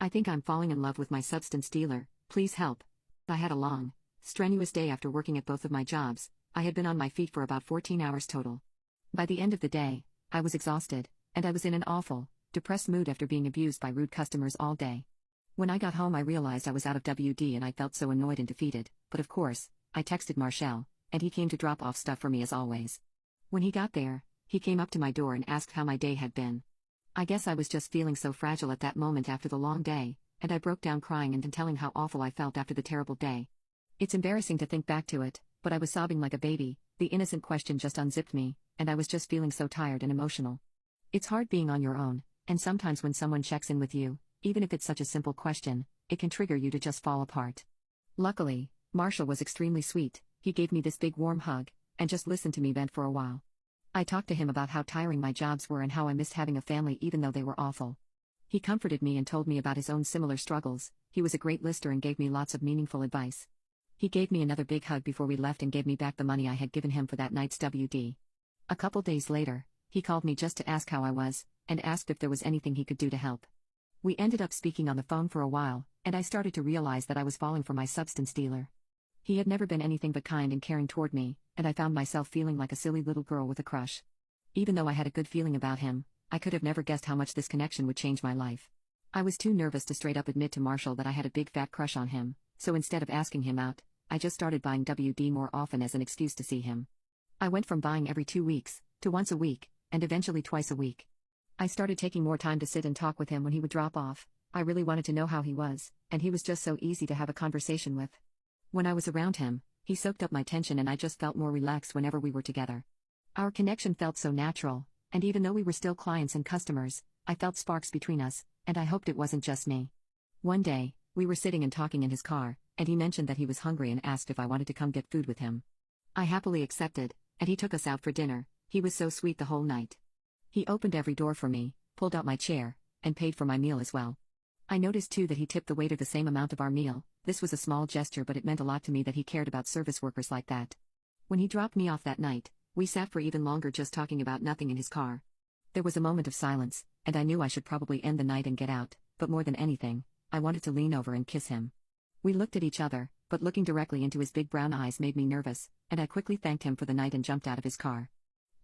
I think I'm falling in love with my substance dealer, please help. I had a long, strenuous day after working at both of my jobs. I had been on my feet for about 14 hours total. By the end of the day, I was exhausted, and I was in an awful, depressed mood after being abused by rude customers all day. When I got home, I realized I was out of WD and I felt so annoyed and defeated, but of course, I texted Marshall, and he came to drop off stuff for me as always. When he got there, he came up to my door and asked how my day had been. I guess I was just feeling so fragile at that moment after the long day, and I broke down crying and telling how awful I felt after the terrible day. It's embarrassing to think back to it, but I was sobbing like a baby. The innocent question just unzipped me, and I was just feeling so tired and emotional. It's hard being on your own, and sometimes when someone checks in with you, even if it's such a simple question, it can trigger you to just fall apart. Luckily, Marshall was extremely sweet. He gave me this big warm hug, and just listened to me vent for a while. I talked to him about how tiring my jobs were and how I missed having a family even though they were awful. He comforted me and told me about his own similar struggles. He was a great listener and gave me lots of meaningful advice. He gave me another big hug before we left and gave me back the money I had given him for that night's WD. A couple days later, he called me just to ask how I was, and asked if there was anything he could do to help. We ended up speaking on the phone for a while, and I started to realize that I was falling for my substance dealer. He had never been anything but kind and caring toward me, and I found myself feeling like a silly little girl with a crush. Even though I had a good feeling about him, I could have never guessed how much this connection would change my life. I was too nervous to straight up admit to Marshall that I had a big fat crush on him, so instead of asking him out, I just started buying WD more often as an excuse to see him. I went from buying every 2 weeks, to once a week, and eventually twice a week. I started taking more time to sit and talk with him when he would drop off. I really wanted to know how he was, and he was just so easy to have a conversation with. When I was around him, he soaked up my tension and I just felt more relaxed whenever we were together. Our connection felt so natural, and even though we were still clients and customers, I felt sparks between us, and I hoped it wasn't just me. One day, we were sitting and talking in his car, and he mentioned that he was hungry and asked if I wanted to come get food with him. I happily accepted, and he took us out for dinner. He was so sweet the whole night. He opened every door for me, pulled out my chair, and paid for my meal as well. I noticed too that he tipped the waiter the same amount of our meal. This was a small gesture, but it meant a lot to me that he cared about service workers like that. When he dropped me off that night, we sat for even longer just talking about nothing in his car. There was a moment of silence, and I knew I should probably end the night and get out, but more than anything, I wanted to lean over and kiss him. We looked at each other, but looking directly into his big brown eyes made me nervous, and I quickly thanked him for the night and jumped out of his car.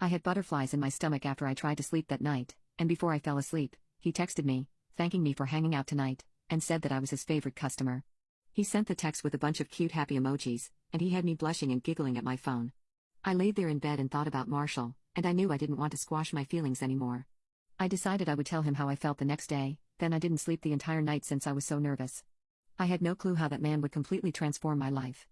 I had butterflies in my stomach after I tried to sleep that night, and before I fell asleep, he texted me, thanking me for hanging out tonight, and said that I was his favorite customer. He sent the text with a bunch of cute happy emojis, and he had me blushing and giggling at my phone. I laid there in bed and thought about Marshall, and I knew I didn't want to squash my feelings anymore. I decided I would tell him how I felt the next day. Then I didn't sleep the entire night since I was so nervous. I had no clue how that man would completely transform my life.